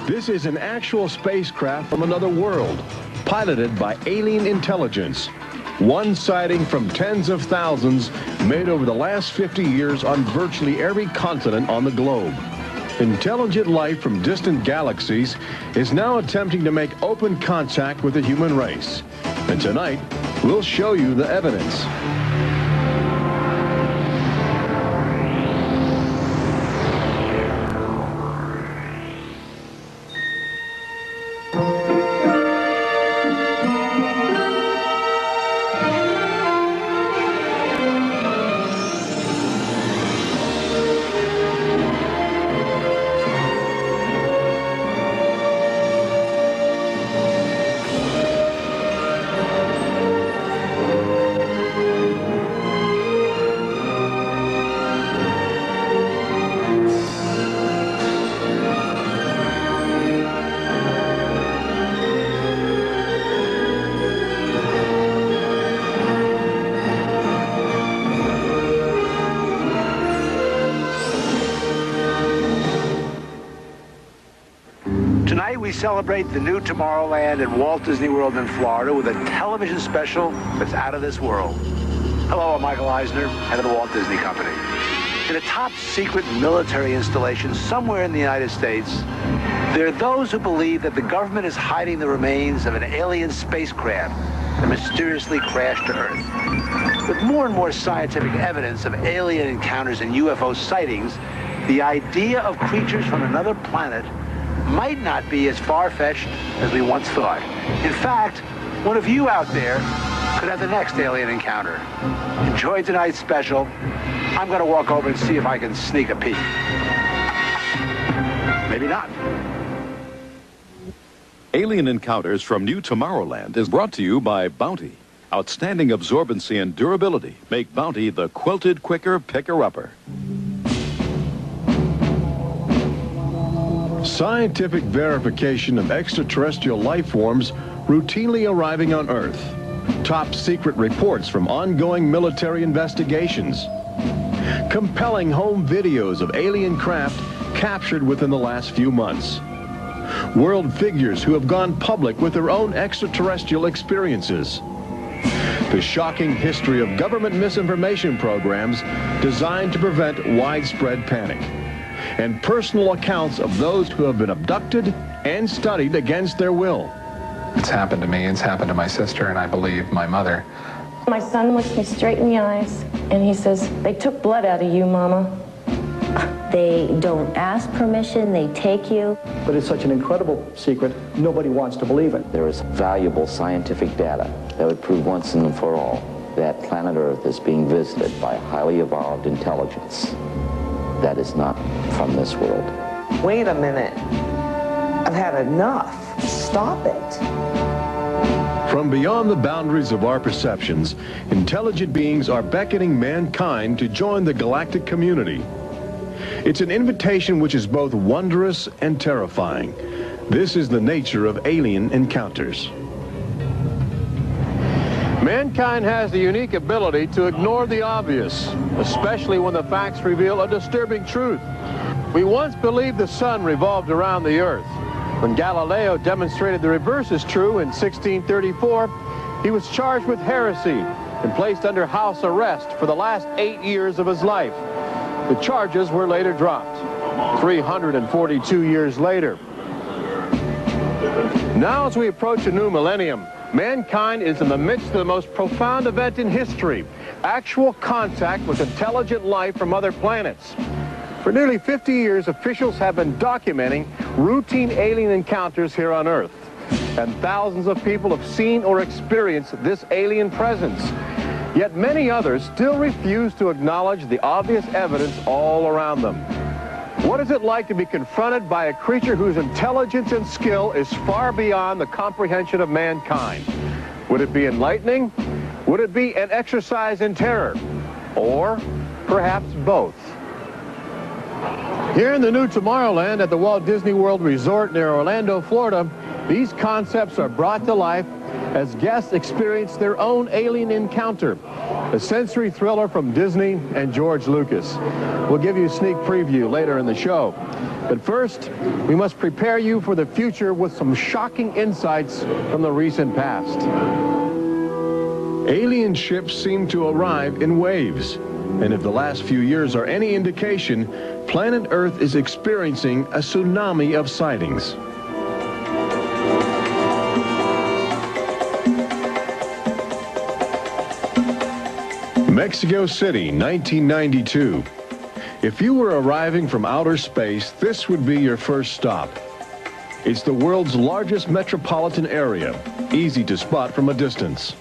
This is an actual spacecraft from another world, piloted by alien intelligence. One sighting from tens of thousands made over the last 50 years on virtually every continent on the globe. Intelligent life from distant galaxies is now attempting to make open contact with the human race. And tonight, we'll show you the evidence. Tonight we celebrate the new Tomorrowland at Walt Disney World in Florida with a television special that's out of this world. Hello, I'm Michael Eisner, head of the Walt Disney Company. In a top-secret military installation somewhere in the United States, there are those who believe that the government is hiding the remains of an alien spacecraft that mysteriously crashed to Earth. With more and more scientific evidence of alien encounters and UFO sightings, the idea of creatures from another planet might not be as far-fetched as we once thought. In fact, one of you out there could have the next alien encounter. Enjoy tonight's special. I'm going to walk over and see if I can sneak a peek. Maybe not. Alien Encounters from New Tomorrowland is brought to you by Bounty. Outstanding absorbency and durability make Bounty the quilted quicker picker-upper. Scientific verification of extraterrestrial life forms routinely arriving on Earth. Top secret reports from ongoing military investigations. Compelling home videos of alien craft captured within the last few months. World figures who have gone public with their own extraterrestrial experiences. The shocking history of government misinformation programs designed to prevent widespread panic. And personal accounts of those who have been abducted and studied against their will. It's happened to me, it's happened to my sister, and I believe my mother. My son looks me straight in the eyes, and he says, "They took blood out of you, Mama." They don't ask permission, they take you. But it's such an incredible secret, nobody wants to believe it. There is valuable scientific data that would prove once and for all that planet Earth is being visited by highly evolved intelligence that is not from this world. Wait a minute. I've had enough. Stop it. From beyond the boundaries of our perceptions, intelligent beings are beckoning mankind to join the galactic community. It's an invitation which is both wondrous and terrifying. This is the nature of alien encounters. Mankind has the unique ability to ignore the obvious, especially when the facts reveal a disturbing truth. We once believed the sun revolved around the earth. When Galileo demonstrated the reverse is true in 1634, he was charged with heresy and placed under house arrest for the last 8 years of his life. The charges were later dropped, 342 years later. Now, as we approach a new millennium, mankind is in the midst of the most profound event in history, actual contact with intelligent life from other planets. For nearly 50 years, officials have been documenting routine alien encounters here on Earth. And thousands of people have seen or experienced this alien presence. Yet many others still refuse to acknowledge the obvious evidence all around them. What is it like to be confronted by a creature whose intelligence and skill is far beyond the comprehension of mankind? Would it be enlightening? Would it be an exercise in terror? Or perhaps both? Here in the new Tomorrowland at the Walt Disney World Resort near Orlando, Florida, these concepts are brought to life as guests experience their own alien encounter, a sensory thriller from Disney and George Lucas. We'll give you a sneak preview later in the show. But first, we must prepare you for the future with some shocking insights from the recent past. Alien ships seem to arrive in waves. And if the last few years are any indication, planet Earth is experiencing a tsunami of sightings. Mexico City, 1992. If you were arriving from outer space, this would be your first stop. It's the world's largest metropolitan area, easy to spot from a distance.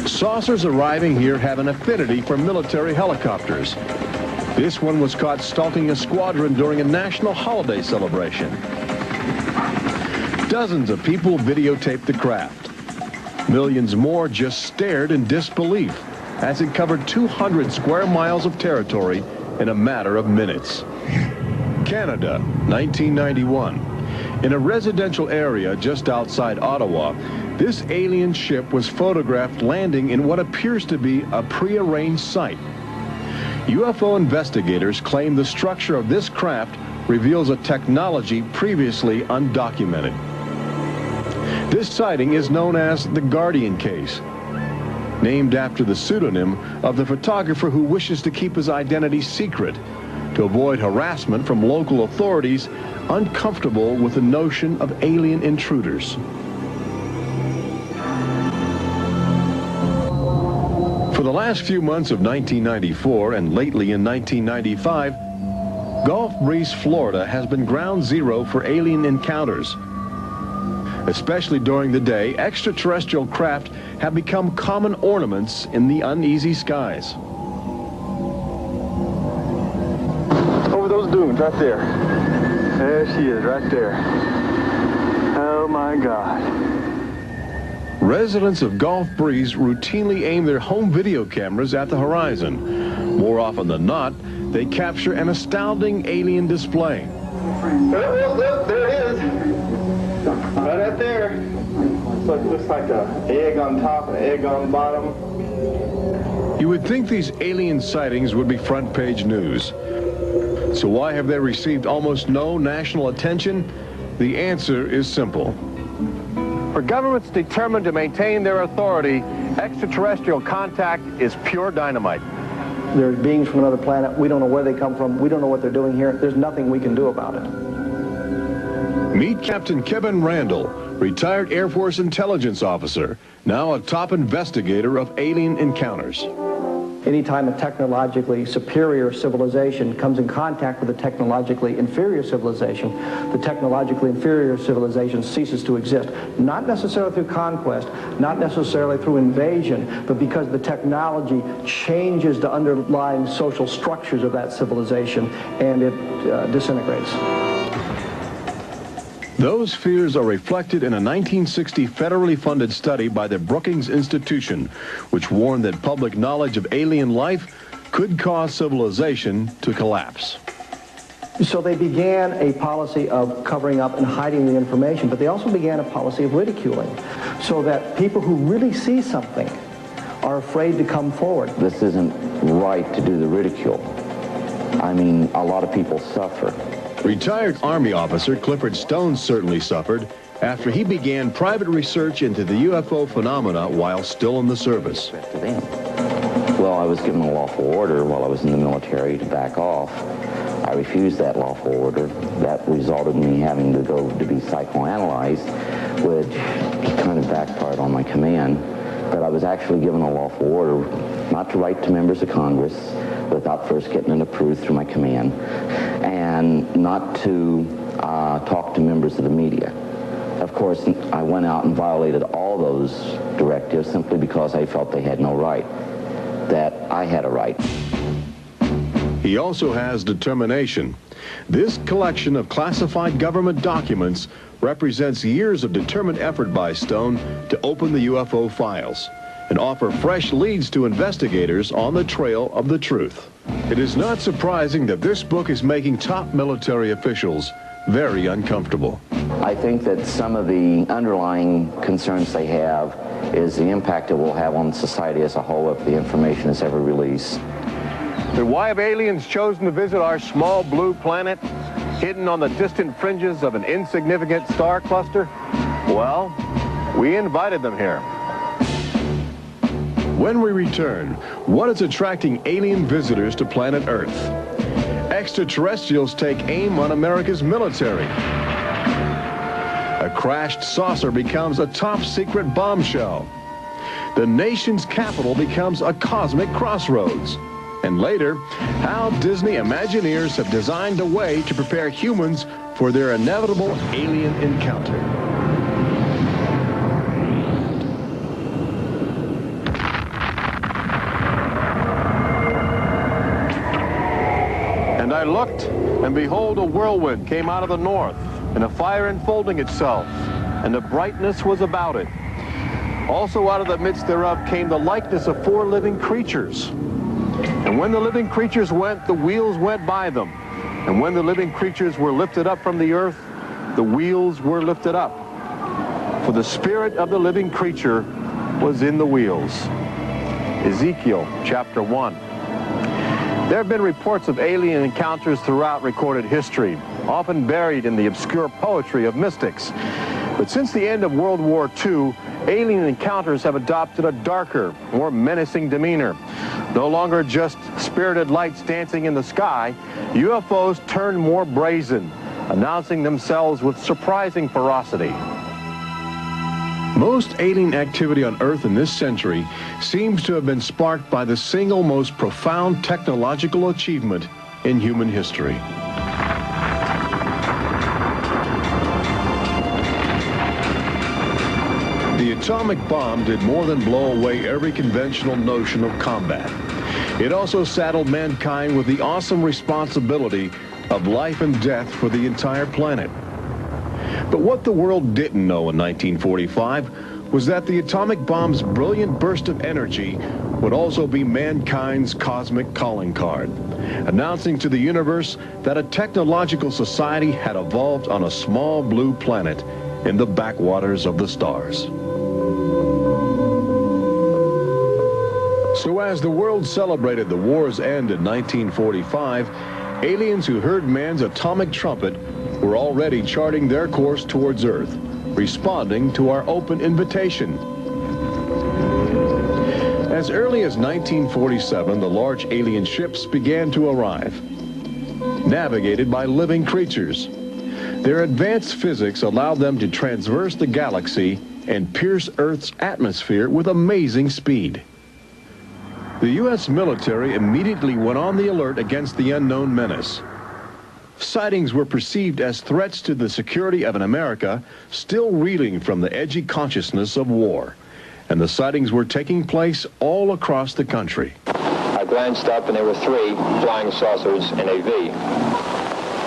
Saucers arriving here have an affinity for military helicopters. This one was caught stalking a squadron during a national holiday celebration. Dozens of people videotaped the craft. Millions more just stared in disbelief as it covered 200 square miles of territory in a matter of minutes. Canada, 1991. In a residential area just outside Ottawa, this alien ship was photographed landing in what appears to be a prearranged site. UFO investigators claim the structure of this craft reveals a technology previously undocumented. This sighting is known as the Guardian case, named after the pseudonym of the photographer who wishes to keep his identity secret to avoid harassment from local authorities uncomfortable with the notion of alien intruders. For the last few months of 1994 and lately in 1995, Gulf Breeze, Florida has been ground zero for alien encounters. Especially during the day, extraterrestrial craft have become common ornaments in the uneasy skies. Over those dunes, right there. There she is, right there. Oh my God. Residents of Gulf Breeze routinely aim their home video cameras at the horizon. More often than not, they capture an astounding alien display. Look, there it is. Right up there. Looks like an egg on top and an egg on bottom. You would think these alien sightings would be front page news. So why have they received almost no national attention? The answer is simple. For governments determined to maintain their authority, extraterrestrial contact is pure dynamite. They're beings from another planet. We don't know where they come from. We don't know what they're doing here. There's nothing we can do about it. Meet Captain Kevin Randall, retired Air Force intelligence officer, now a top investigator of alien encounters. Anytime a technologically superior civilization comes in contact with a technologically inferior civilization, the technologically inferior civilization ceases to exist. Not necessarily through conquest, not necessarily through invasion, but because the technology changes the underlying social structures of that civilization and it disintegrates. Those fears are reflected in a 1960 federally funded study by the Brookings Institution, which warned that public knowledge of alien life could cause civilization to collapse. So they began a policy of covering up and hiding the information, but they also began a policy of ridiculing, so that people who really see something are afraid to come forward. This isn't right to do the ridicule. I mean, a lot of people suffer. Retired Army officer Clifford Stone certainly suffered after he began private research into the UFO phenomena while still in the service. Well, I was given a lawful order while I was in the military to back off. I refused that lawful order. That resulted in me having to go to be psychoanalyzed, which kind of backfired on my command. But I was actually given a lawful order not to write to members of Congress without first getting it approved through my command, and not to talk to members of the media. Of course, I went out and violated all those directives simply because I felt they had no right, that I had a right. He also has determination. This collection of classified government documents represents years of determined effort by Stone to open the UFO files and offer fresh leads to investigators on the trail of the truth. It is not surprising that this book is making top military officials very uncomfortable. I think that some of the underlying concerns they have is the impact it will have on society as a whole if the information is ever released. But why have aliens chosen to visit our small blue planet? hidden on the distant fringes of an insignificant star cluster? Well, we invited them here. When we return, what is attracting alien visitors to planet Earth? Extraterrestrials take aim on America's military. A crashed saucer becomes a top-secret bombshell. The nation's capital becomes a cosmic crossroads. And later, how Disney Imagineers have designed a way to prepare humans for their inevitable alien encounter. And I looked, and behold, a whirlwind came out of the north, and a fire enfolding itself, and a brightness was about it. Also out of the midst thereof came the likeness of 4 living creatures. And when the living creatures went, the wheels went by them. And when the living creatures were lifted up from the earth, the wheels were lifted up. For the spirit of the living creature was in the wheels. Ezekiel chapter 1. There have been reports of alien encounters throughout recorded history, often buried in the obscure poetry of mystics. But since the end of World War II, alien encounters have adopted a darker, more menacing demeanor. No longer just spirited lights dancing in the sky, UFOs turn more brazen, announcing themselves with surprising ferocity. Most alien activity on Earth in this century seems to have been sparked by the single most profound technological achievement in human history. The atomic bomb did more than blow away every conventional notion of combat. It also saddled mankind with the awesome responsibility of life and death for the entire planet. But what the world didn't know in 1945 was that the atomic bomb's brilliant burst of energy would also be mankind's cosmic calling card, announcing to the universe that a technological society had evolved on a small blue planet in the backwaters of the stars. So as the world celebrated the war's end in 1945, aliens who heard man's atomic trumpet were already charting their course towards Earth, responding to our open invitation. As early as 1947, the large alien ships began to arrive, navigated by living creatures. Their advanced physics allowed them to traverse the galaxy and pierce Earth's atmosphere with amazing speed. The U.S. military immediately went on the alert against the unknown menace. Sightings were perceived as threats to the security of an America still reeling from the edgy consciousness of war. And the sightings were taking place all across the country. I glanced up and there were 3 flying saucers in a V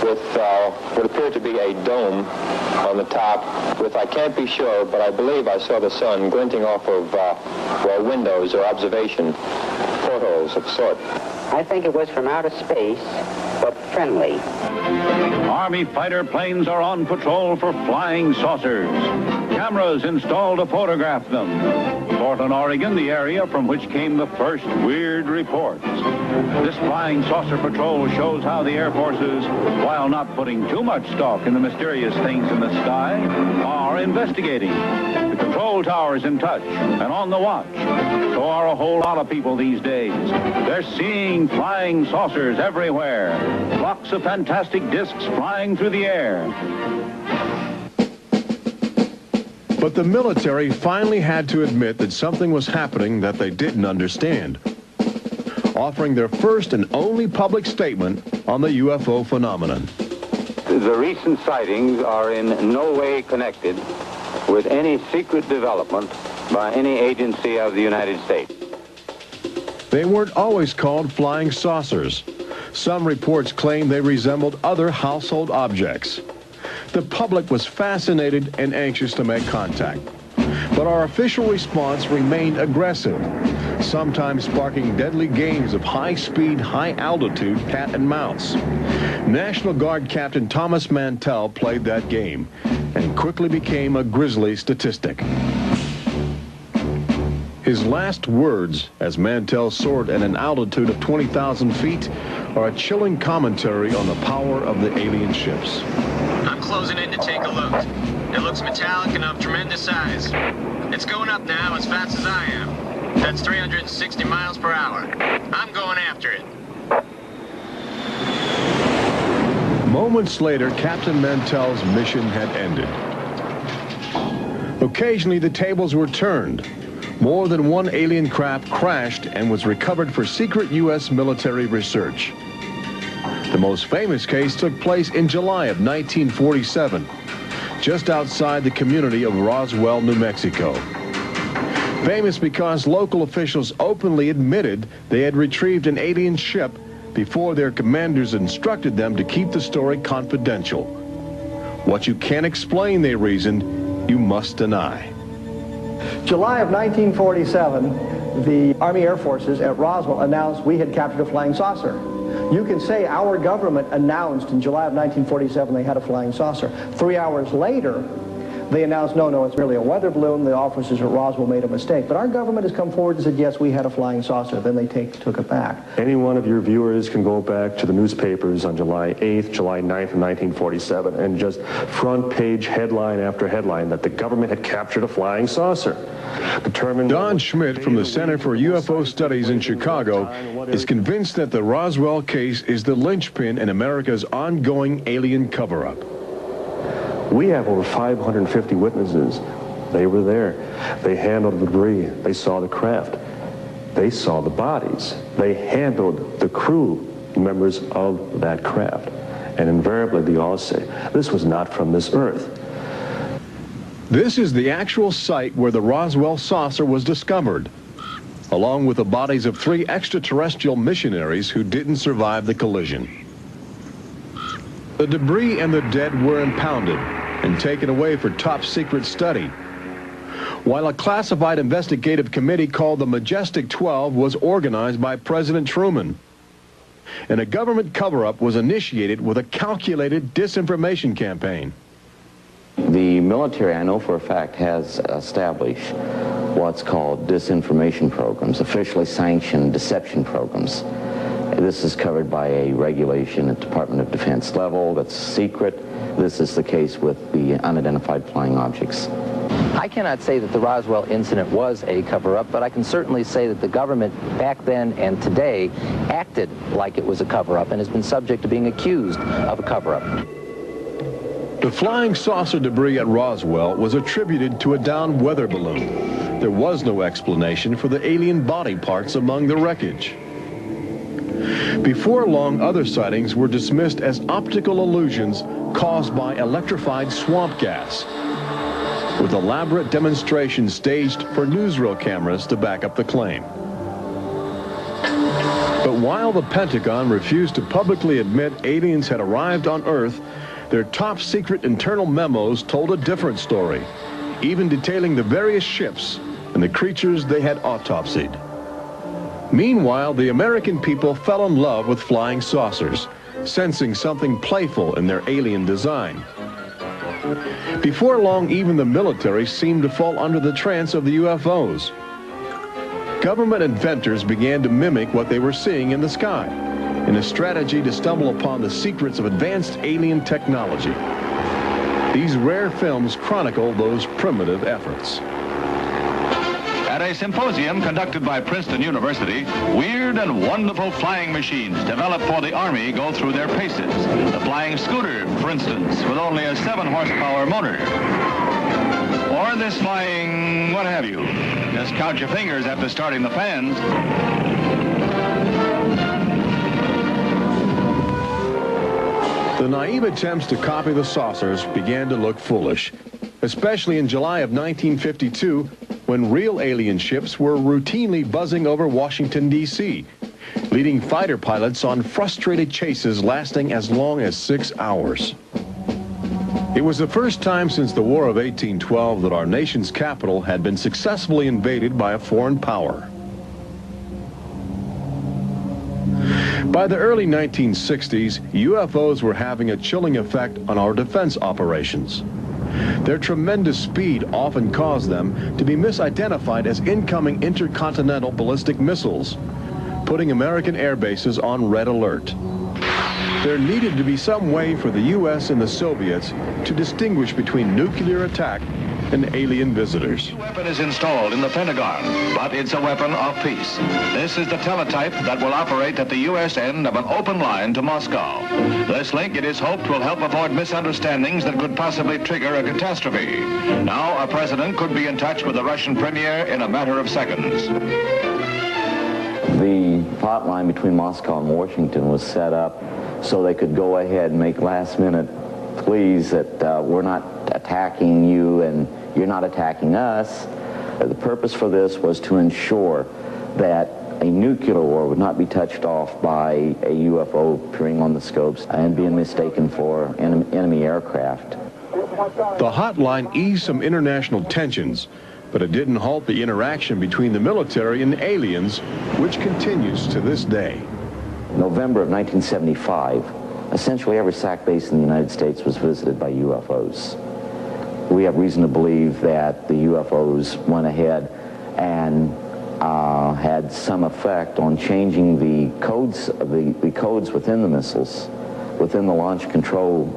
with what appeared to be a dome on the top with, I can't be sure, but I believe I saw the sun glinting off of windows or observation portholes of sort. I think it was from outer space, but friendly. Army fighter planes are on patrol for flying saucers. Cameras installed to photograph them. Portland, Oregon, the area from which came the first weird reports. This flying saucer patrol shows how the Air Forces, while not putting too much stock in the mysterious things in the sky, are investigating. The control tower's in touch and on the watch. So are a whole lot of people these days. They're seeing flying saucers everywhere. Flocks of fantastic discs flying through the air. But the military finally had to admit that something was happening that they didn't understand, offering their first and only public statement on the UFO phenomenon. The recent sightings are in no way connected with any secret development by any agency of the United States. They weren't always called flying saucers. Some reports claim they resembled other household objects. The public was fascinated and anxious to make contact. But our official response remained aggressive, sometimes sparking deadly games of high-speed, high-altitude cat and mouse. National Guard Captain Thomas Mantell played that game and quickly became a grisly statistic. His last words, as Mantell soared at an altitude of 20,000 feet, are a chilling commentary on the power of the alien ships. I'm closing in to take a look. It looks metallic and of tremendous size. It's going up now as fast as I am. That's 360 miles per hour. I'm going after it. Moments later, Captain Mantell's mission had ended. Occasionally, the tables were turned. More than one alien craft crashed and was recovered for secret U.S. military research. The most famous case took place in July of 1947, just outside the community of Roswell, New Mexico. Famous because local officials openly admitted they had retrieved an alien ship before their commanders instructed them to keep the story confidential. What you can't explain, they reasoned, you must deny. July of 1947, the Army Air Forces at Roswell announced we had captured a flying saucer. You can say our government announced in July of 1947 they had a flying saucer. 3 hours later, they announced, no, it's merely a weather balloon. The officers at Roswell made a mistake. But our government has come forward and said, yes, we had a flying saucer. Then they took it back. Any one of your viewers can go back to the newspapers on July 8th, July 9th of 1947, and just front page headline after headline that the government had captured a flying saucer. Don Schmidt from the Center for UFO Studies in Chicago is convinced that the Roswell case is the linchpin in America's ongoing alien cover-up. We have over 550 witnesses. They were there. They handled the debris. They saw the craft. They saw the bodies. They handled the crew members of that craft. And invariably, they all say, this was not from this earth. This is the actual site where the Roswell saucer was discovered, along with the bodies of 3 extraterrestrial missionaries who didn't survive the collision. The debris and the dead were impounded and taken away for top-secret study, while a classified investigative committee called the Majestic 12 was organized by President Truman. And a government cover-up was initiated with a calculated disinformation campaign. The military, I know for a fact, has established what's called disinformation programs, officially sanctioned deception programs. This is covered by a regulation at Department of Defense level that's secret. This is the case with the unidentified flying objects. I cannot say that the Roswell incident was a cover-up, but I can certainly say that the government back then and today acted like it was a cover-up and has been subject to being accused of a cover-up. The flying saucer debris at Roswell was attributed to a downed weather balloon. There was no explanation for the alien body parts among the wreckage. Before long, other sightings were dismissed as optical illusions caused by electrified swamp gas, with elaborate demonstrations staged for newsreel cameras to back up the claim. But while the Pentagon refused to publicly admit aliens had arrived on Earth, their top-secret internal memos told a different story, even detailing the various ships and the creatures they had autopsied. Meanwhile, the American people fell in love with flying saucers, sensing something playful in their alien design. Before long, even the military seemed to fall under the trance of the UFOs. Government inventors began to mimic what they were seeing in the sky, in a strategy to stumble upon the secrets of advanced alien technology. These rare films chronicle those primitive efforts. At a symposium conducted by Princeton University, weird and wonderful flying machines developed for the Army go through their paces. The flying scooter, for instance, with only a 7-horsepower motor. Or this flying what have you. Just count your fingers after starting the fans. The naive attempts to copy the saucers began to look foolish, especially in July of 1952, when real alien ships were routinely buzzing over Washington, D.C., leading fighter pilots on frustrated chases lasting as long as 6 hours. It was the first time since the War of 1812 that our nation's capital had been successfully invaded by a foreign power. By the early 1960s, UFOs were having a chilling effect on our defense operations. Their tremendous speed often caused them to be misidentified as incoming intercontinental ballistic missiles, putting American air bases on red alert. There needed to be some way for the U.S. and the Soviets to distinguish between nuclear attack and alien visitors. The weapon is installed in the Pentagon, but it's a weapon of peace. This is the teletype that will operate at the U.S. end of an open line to Moscow. This link, it is hoped, will help avoid misunderstandings that could possibly trigger a catastrophe. Now, a president could be in touch with the Russian premier in a matter of seconds. The hotline between Moscow and Washington was set up so they could go ahead and make last-minute pleas that we're not attacking you and you're not attacking us. The purpose for this was to ensure that a nuclear war would not be touched off by a UFO appearing on the scopes and being mistaken for enemy aircraft. The hotline eased some international tensions, but it didn't halt the interaction between the military and aliens, which continues to this day. November of 1975, essentially every SAC base in the United States was visited by UFOs. We have reason to believe that the UFOs went ahead and had some effect on changing the codes within the missiles, within the launch control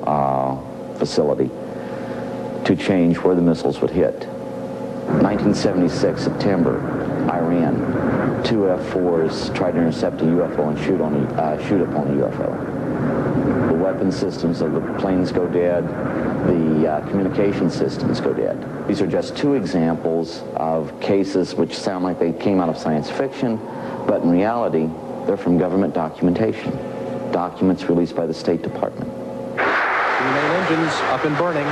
facility, to change where the missiles would hit. 1976, September, Iran, 2 F-4s tried to intercept a UFO and shoot upon a UFO. The weapon systems of the planes go dead. The communication systems go dead. These are just two examples of cases which sound like they came out of science fiction, but in reality, they're from government documentation. Documents released by the State Department. The main engines up and burning.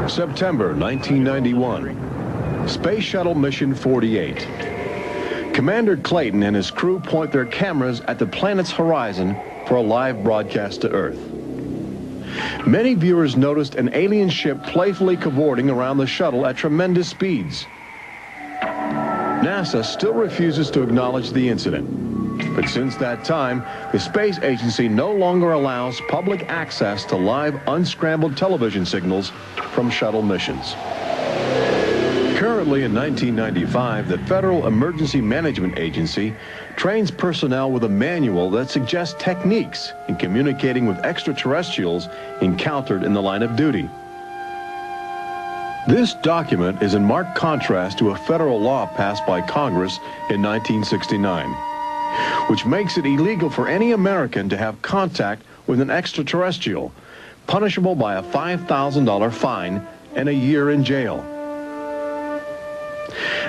September 1991. Space Shuttle Mission 48. Commander Clayton and his crew point their cameras at the planet's horizon for a live broadcast to Earth. Many viewers noticed an alien ship playfully cavorting around the shuttle at tremendous speeds. NASA still refuses to acknowledge the incident. But since that time, the space agency no longer allows public access to live unscrambled television signals from shuttle missions. Currently in 1995, the Federal Emergency Management Agency trains personnel with a manual that suggests techniques in communicating with extraterrestrials encountered in the line of duty. This document is in marked contrast to a federal law passed by Congress in 1969, which makes it illegal for any American to have contact with an extraterrestrial, punishable by a $5,000 fine and a year in jail.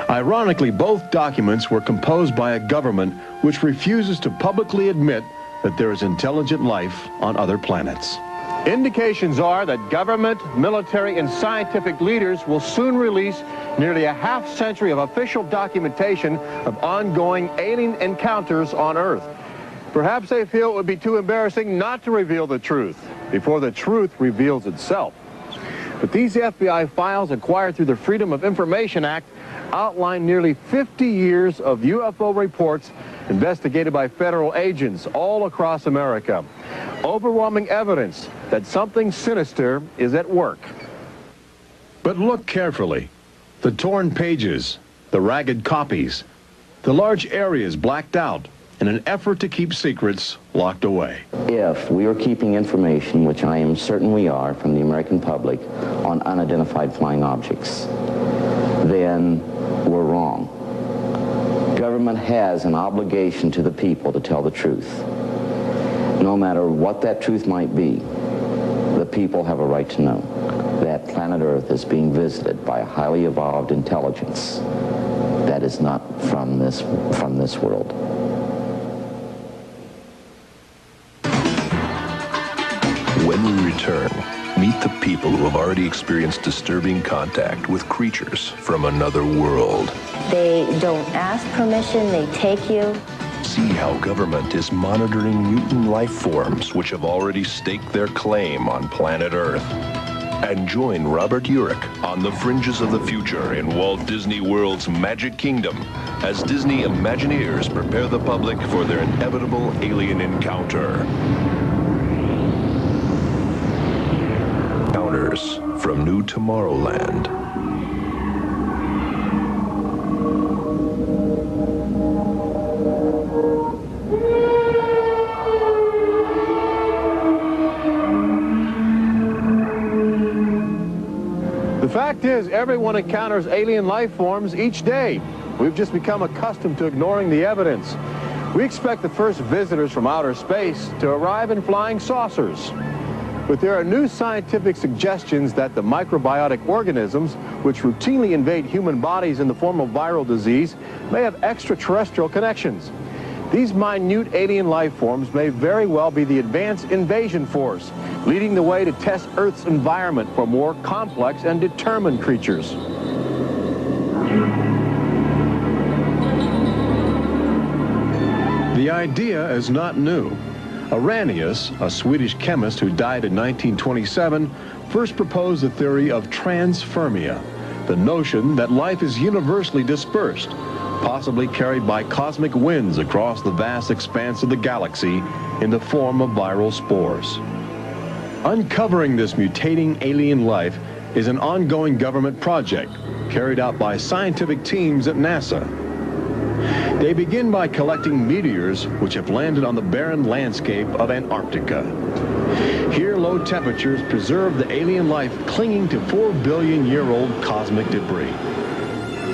Ironically, both documents were composed by a government which refuses to publicly admit that there is intelligent life on other planets. Indications are that government, military, and scientific leaders will soon release nearly a half-century of official documentation of ongoing alien encounters on Earth. Perhaps they feel it would be too embarrassing not to reveal the truth before the truth reveals itself. But these FBI files acquired through the Freedom of Information Act outline nearly 50 years of UFO reports investigated by federal agents all across America. Overwhelming evidence that something sinister is at work. But look carefully. The torn pages, the ragged copies, the large areas blacked out in an effort to keep secrets locked away. If we are keeping information, which I am certain we are, from the American public on unidentified flying objects, then we're wrong. Government has an obligation to the people to tell the truth. No matter what that truth might be, the people have a right to know that planet Earth is being visited by a highly evolved intelligence that is not from this world. When we return, meet the people who have already experienced disturbing contact with creatures from another world. They don't ask permission, they take you. See how government is monitoring mutant life forms which have already staked their claim on planet Earth. And join Robert Urich on the fringes of the future in Walt Disney World's Magic Kingdom as Disney Imagineers prepare the public for their inevitable alien encounter. Encounters from New Tomorrowland. The fact is, everyone encounters alien life forms each day. We've just become accustomed to ignoring the evidence. We expect the first visitors from outer space to arrive in flying saucers. But there are new scientific suggestions that the microbiotic organisms, which routinely invade human bodies in the form of viral disease, may have extraterrestrial connections. These minute alien life forms may very well be the advanced invasion force, leading the way to test Earth's environment for more complex and determined creatures. The idea is not new. Arrhenius, a Swedish chemist who died in 1927, first proposed the theory of transfermia, the notion that life is universally dispersed, possibly carried by cosmic winds across the vast expanse of the galaxy in the form of viral spores. Uncovering this mutating alien life is an ongoing government project carried out by scientific teams at NASA. They begin by collecting meteors which have landed on the barren landscape of Antarctica. Here, low temperatures preserve the alien life clinging to 4 billion-year-old cosmic debris.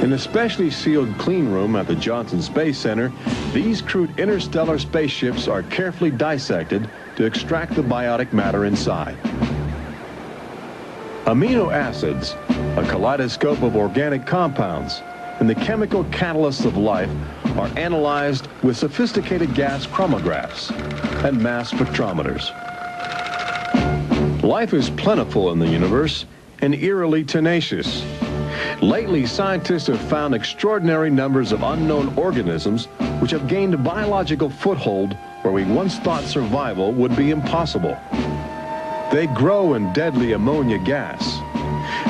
In a specially sealed clean room at the Johnson Space Center, these crude interstellar spaceships are carefully dissected to extract the biotic matter inside. Amino acids, a kaleidoscope of organic compounds, and the chemical catalysts of life are analyzed with sophisticated gas chromatographs and mass spectrometers. Life is plentiful in the universe and eerily tenacious. Lately, scientists have found extraordinary numbers of unknown organisms which have gained a biological foothold where we once thought survival would be impossible. They grow in deadly ammonia gas.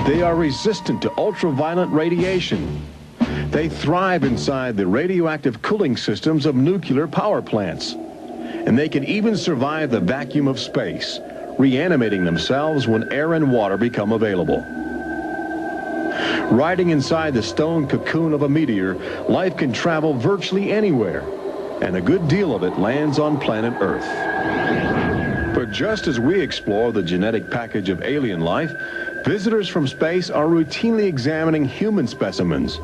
They are resistant to ultraviolet radiation. They thrive inside the radioactive cooling systems of nuclear power plants. And they can even survive the vacuum of space, reanimating themselves when air and water become available. Riding inside the stone cocoon of a meteor, life can travel virtually anywhere, and a good deal of it lands on planet Earth. But just as we explore the genetic package of alien life, visitors from space are routinely examining human specimens,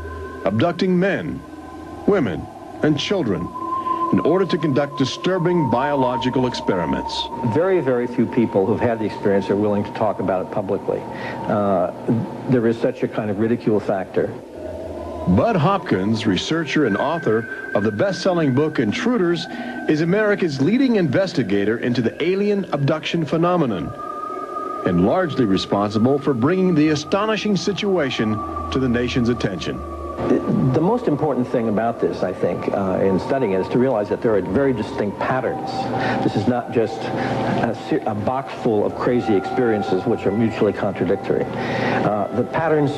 abducting men, women, and children in order to conduct disturbing biological experiments. Very, very few people who've had the experience are willing to talk about it publicly. There is such a kind of ridicule factor. Bud Hopkins, researcher and author of the best-selling book Intruders, is America's leading investigator into the alien abduction phenomenon, and largely responsible for bringing the astonishing situation to the nation's attention. The most important thing about this, I think, in studying it, is to realize that there are very distinct patterns. This is not just a box full of crazy experiences which are mutually contradictory. The patterns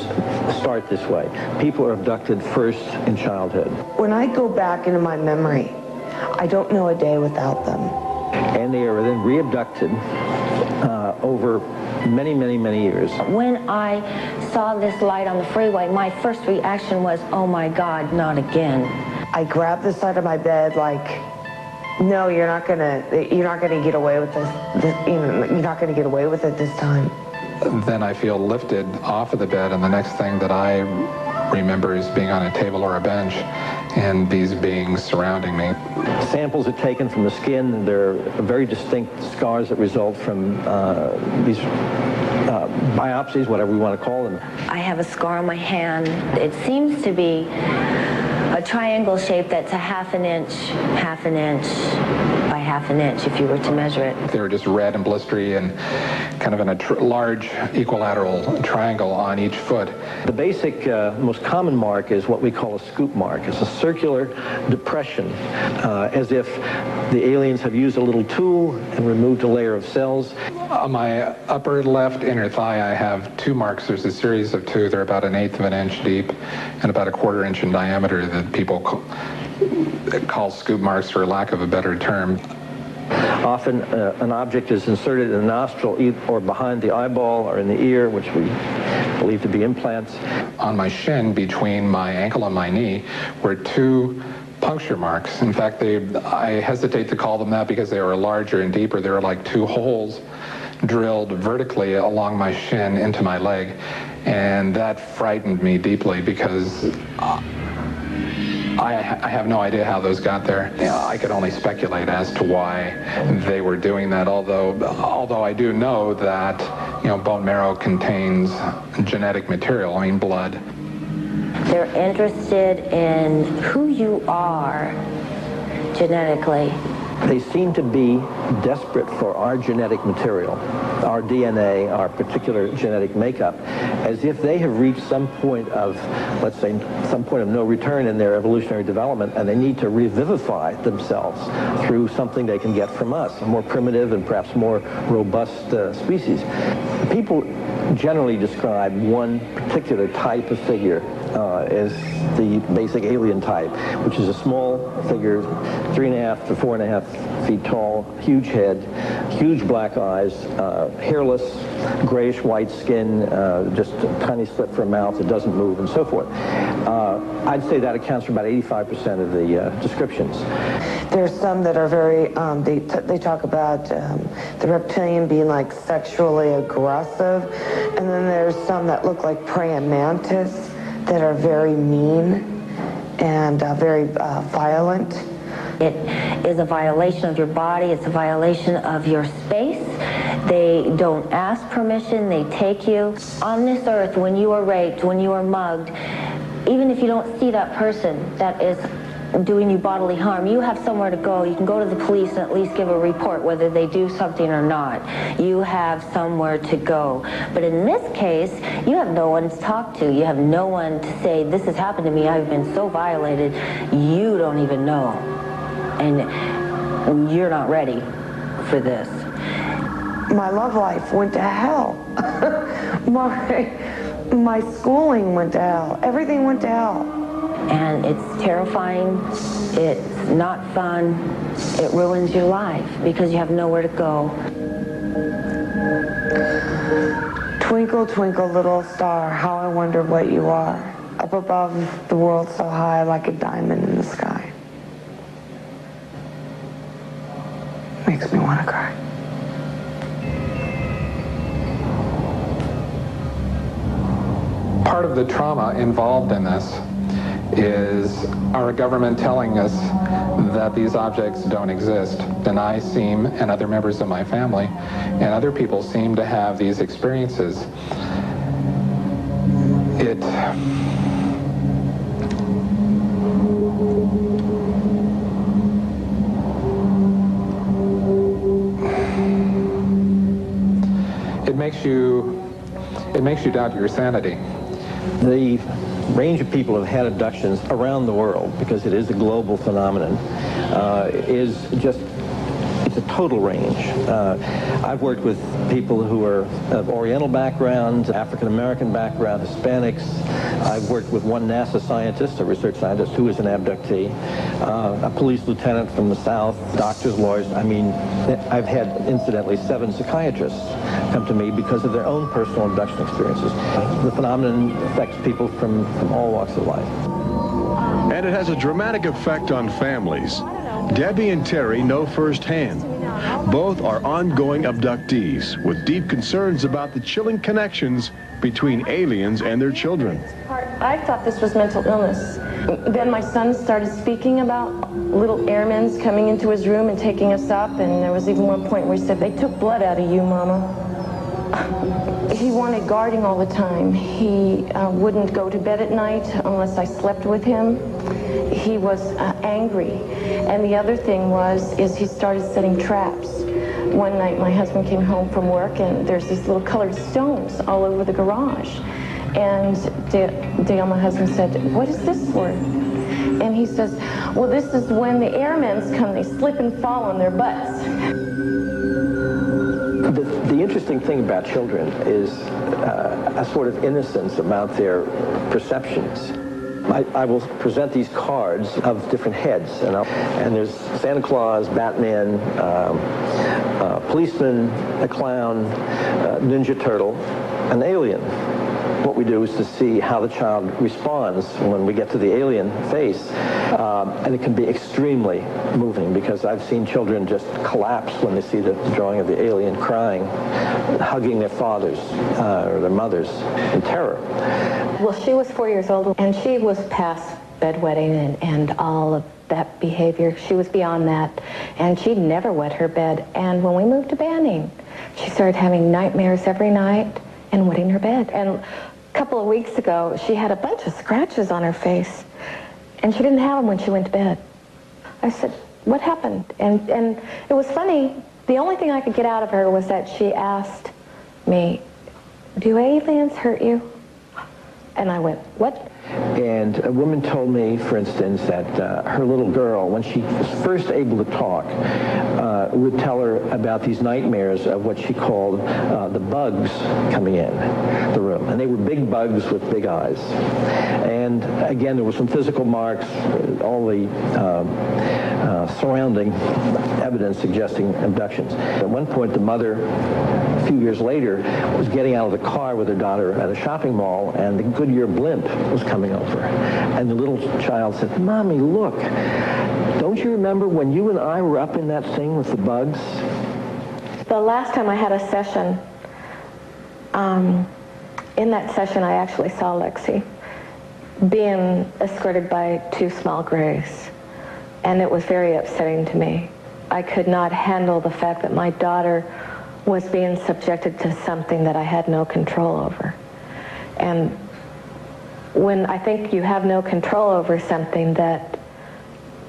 start this way. People are abducted first in childhood. When I go back into my memory, I don't know a day without them. And they are then re-abducted over many, many, many years. When I saw this light on the freeway, my first reaction was, oh my God, not again. I grabbed the side of my bed like, no, you're not gonna get away with this. You're not gonna get away with it this time. Then I feel lifted off of the bed, and the next thing that I remember is being on a table or a bench and these beings surrounding me. Samples are taken from the skin, and there are very distinct scars that result from these biopsies, whatever we want to call them. I have a scar on my hand. It seems to be a triangle shape that's a half an inch by half an inch if you were to measure it. They were just red and blistery and kind of in a large equilateral triangle on each foot. The basic, most common mark is what we call a scoop mark. It's a circular depression, as if the aliens have used a little tool and removed a layer of cells. On my upper left inner thigh, I have two marks. There's a series of two. They're about 1/8 of an inch deep and about 1/4 inch in diameter that people call scoop marks, for lack of a better term. Often an object is inserted in the nostril or behind the eyeball or in the ear, which we believe to be implants. On my shin, between my ankle and my knee, were two puncture marks. In fact, I hesitate to call them that because they were larger and deeper. They were like two holes drilled vertically along my shin into my leg, and that frightened me deeply because I have no idea how those got there. I could only speculate as to why they were doing that, although I do know that, bone marrow contains genetic material, blood. They're interested in who you are genetically. They seem to be desperate for our genetic material, our DNA, our particular genetic makeup, as if they have reached some point of, let's say, some point of no return in their evolutionary development, and they need to revivify themselves through something they can get from us, a more primitive and perhaps more robust species. People generally describe one particular type of figure as the basic alien type, which is a small figure, 3.5 to 4.5 feet tall, huge head, huge black eyes, hairless, grayish-white skin, just a tiny slit for a mouth that doesn't move, and so forth. I'd say that accounts for about 85% of the descriptions. There's some that are very, they talk about the reptilian being like sexually aggressive, and then there's some that look like praying mantis that are very mean and very violent. It is a violation of your body. It's a violation of your space. They don't ask permission. They take you. On this earth, when you are raped, when you are mugged, even if you don't see that person that is doing you bodily harm, you have somewhere to go. You can go to the police and at least give a report whether they do something or not. You have somewhere to go. But in this case, you have no one to talk to. You have no one to say, this has happened to me. I've been so violated. You don't even know. And you're not ready for this. My love life went to hell. My schooling went to hell. Everything went to hell. And it's terrifying, it's not fun, it ruins your life because you have nowhere to go. Twinkle, twinkle, little star, how I wonder what you are. Up above the world so high like a diamond in the sky. Makes me want to cry. Part of the trauma involved in this is our government telling us that these objects don't exist. And I seem, and other members of my family, and other people seem to have these experiences. It makes you doubt your sanity. The range of people who have had abductions around the world, because it is a global phenomenon, it's a total range. I've worked with people who are of Oriental background, African-American background, Hispanics. I've worked with one NASA scientist, a research scientist, who is an abductee, a police lieutenant from the South, doctors, lawyers. I mean, I've had, incidentally, 7 psychiatrists come to me because of their own personal abduction experiences. The phenomenon affects people from all walks of life. And it has a dramatic effect on families. Debbie and Terry know firsthand. Both are ongoing abductees with deep concerns about the chilling connections between aliens and their children. I thought this was mental illness. Then my son started speaking about little airmen coming into his room and taking us up, and there was even one point where he said, "They took blood out of you, Mama." He wanted guarding all the time. He wouldn't go to bed at night unless I slept with him. He was angry. And the other thing is he started setting traps. One night my husband came home from work and there's these little colored stones all over the garage. And Dale, my husband, said, "What is this for?" And he says, "Well, this is when the airmen come, they slip and fall on their butts." The interesting thing about children is a sort of innocence about their perceptions. I will present these cards of different heads, and there's Santa Claus, Batman, policeman, a clown, Ninja Turtle, an alien. what we do is to see how the child responds when we get to the alien face. And it can be extremely moving, because I've seen children just collapse when they see the drawing of the alien, crying, hugging their fathers or their mothers in terror. Well, she was 4 years old, and she was past bedwetting and all of that behavior. She was beyond that, and she'd never wet her bed. And when we moved to Banning, she started having nightmares every night and wetting her bed. And a couple of weeks ago, she had a bunch of scratches on her face, and she didn't have them when she went to bed. I said, what happened? And it was funny. The only thing I could get out of her was that she asked me, do aliens hurt you? And I went, what? And a woman told me, for instance, that her little girl, when she was first able to talk, would tell her about these nightmares of what she called the bugs coming in the room. And they were big bugs with big eyes. And again, there were some physical marks, all the surrounding evidence suggesting abductions. At one point, the mother, a few years later, was getting out of the car with her daughter at a shopping mall, and the Goodyear blimp was coming over. And the little child said, Mommy, look, don't you remember when you and I were up in that thing with the bugs? The last time I had a session, in that session I actually saw Lexi being escorted by two small grays. And it was very upsetting to me. I could not handle the fact that my daughter was being subjected to something that I had no control over. And when I think you have no control over something, that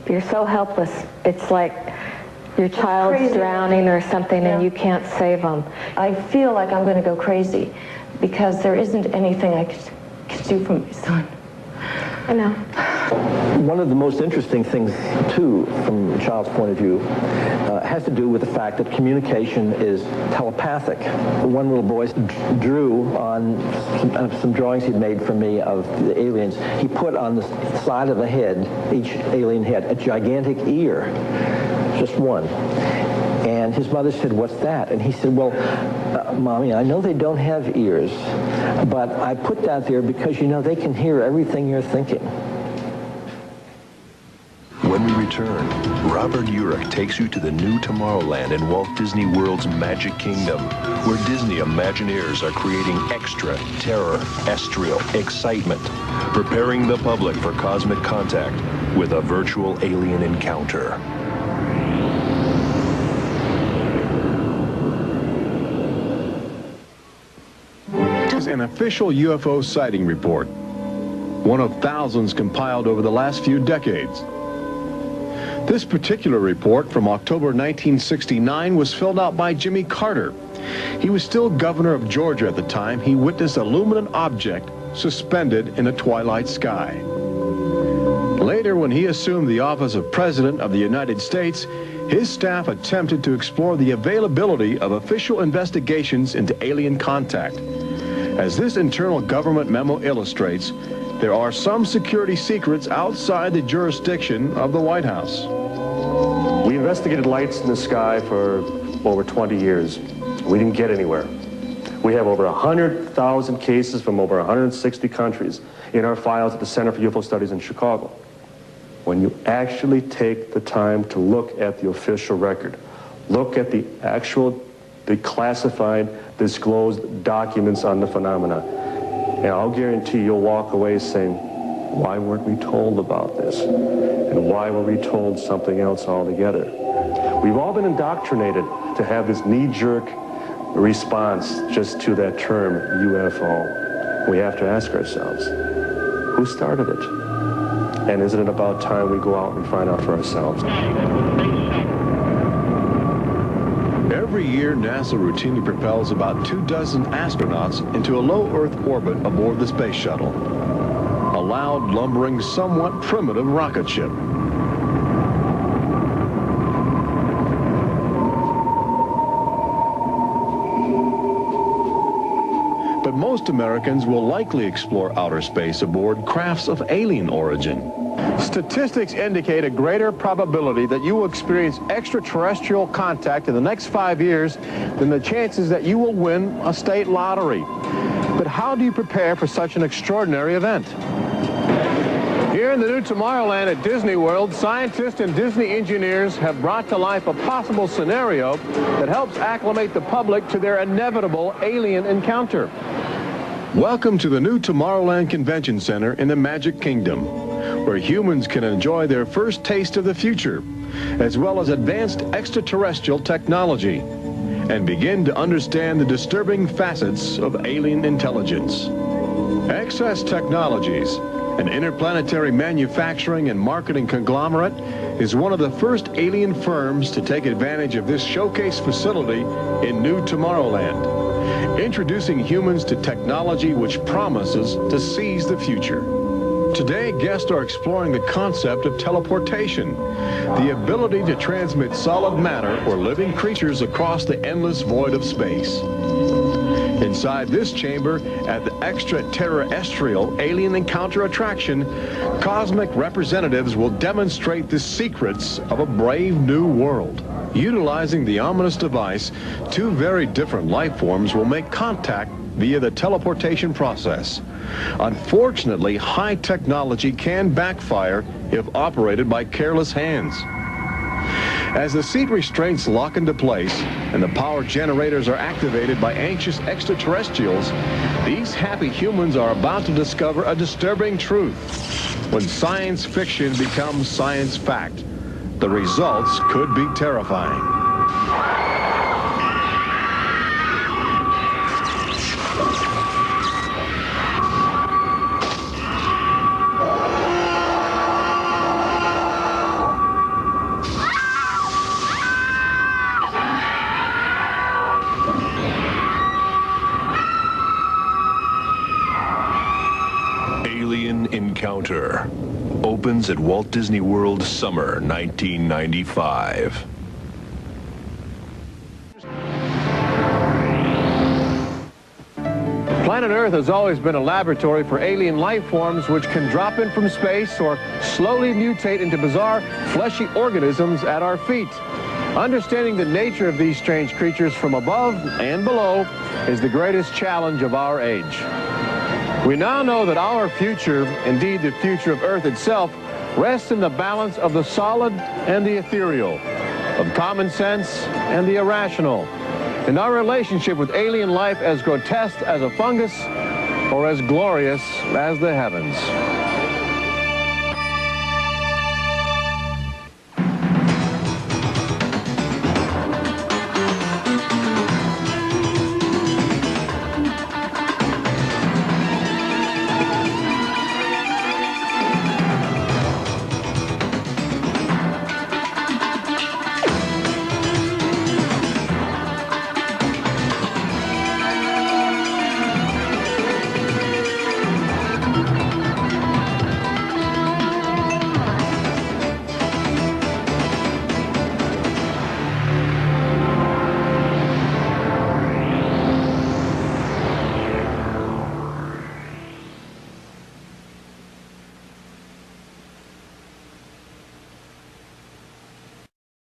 you're so helpless, it's like your child's drowning or something, and you can't save them. I feel like I'm going to go crazy because there isn't anything I could do for my son. I know. One of the most interesting things, too, from a child's point of view, has to do with the fact that communication is telepathic. One little boy drew on some drawings he'd made for me of the aliens. He put on the side of the head, each alien head, a gigantic ear, just one. And his mother said, what's that? And he said, well, Mommy, I know they don't have ears, but I put that there because, you know, they can hear everything you're thinking. When we return, Robert Urich takes you to the new Tomorrowland in Walt Disney World's Magic Kingdom, where Disney Imagineers are creating extraterrestrial excitement, preparing the public for cosmic contact with a virtual alien encounter. This is an official UFO sighting report, one of thousands compiled over the last few decades. This particular report from October 1969 was filled out by Jimmy Carter. He was still governor of Georgia at the time. He witnessed a luminant object suspended in a twilight sky. Later, when he assumed the office of President of the United States, his staff attempted to explore the availability of official investigations into alien contact. As this internal government memo illustrates, there are some security secrets outside the jurisdiction of the White House. We investigated lights in the sky for over 20 years. We didn't get anywhere. We have over 100,000 cases from over 160 countries in our files at the Center for UFO Studies in Chicago. When you actually take the time to look at the official record, look at the actual declassified, disclosed documents on the phenomena, and I'll guarantee you'll walk away saying, why weren't we told about this? And why were we told something else altogether? We've all been indoctrinated to have this knee-jerk response just to that term, UFO. We have to ask ourselves, who started it? And isn't it about time we go out and find out for ourselves? Every year, NASA routinely propels about 24 astronauts into a low Earth orbit aboard the space shuttle, a loud, lumbering, somewhat primitive rocket ship. But most Americans will likely explore outer space aboard crafts of alien origin. Statistics indicate a greater probability that you will experience extraterrestrial contact in the next 5 years than the chances that you will win a state lottery. But how do you prepare for such an extraordinary event? Here in the new Tomorrowland at Disney World, scientists and Disney engineers have brought to life a possible scenario that helps acclimate the public to their inevitable alien encounter. Welcome to the new Tomorrowland Convention Center in the Magic Kingdom, where humans can enjoy their first taste of the future, as well as advanced extraterrestrial technology, and begin to understand the disturbing facets of alien intelligence. Access Technologies, an interplanetary manufacturing and marketing conglomerate, is one of the first alien firms to take advantage of this showcase facility in New Tomorrowland, introducing humans to technology which promises to seize the future. Today, guests are exploring the concept of teleportation, the ability to transmit solid matter or living creatures across the endless void of space. Inside this chamber, at the extraterrestrial alien encounter attraction, cosmic representatives will demonstrate the secrets of a brave new world. Utilizing the ominous device, two very different life forms will make contact via the teleportation process. Unfortunately, high technology can backfire if operated by careless hands. As the seat restraints lock into place and the power generators are activated by anxious extraterrestrials, these happy humans are about to discover a disturbing truth. When science fiction becomes science fact, the results could be terrifying. Encounter opens at Walt Disney World summer 1995. Planet Earth has always been a laboratory for alien life forms which can drop in from space or slowly mutate into bizarre fleshy organisms at our feet. Understanding the nature of these strange creatures from above and below is the greatest challenge of our age. We now know that our future, indeed the future of Earth itself, rests in the balance of the solid and the ethereal, of common sense and the irrational, in our relationship with alien life as grotesque as a fungus or as glorious as the heavens.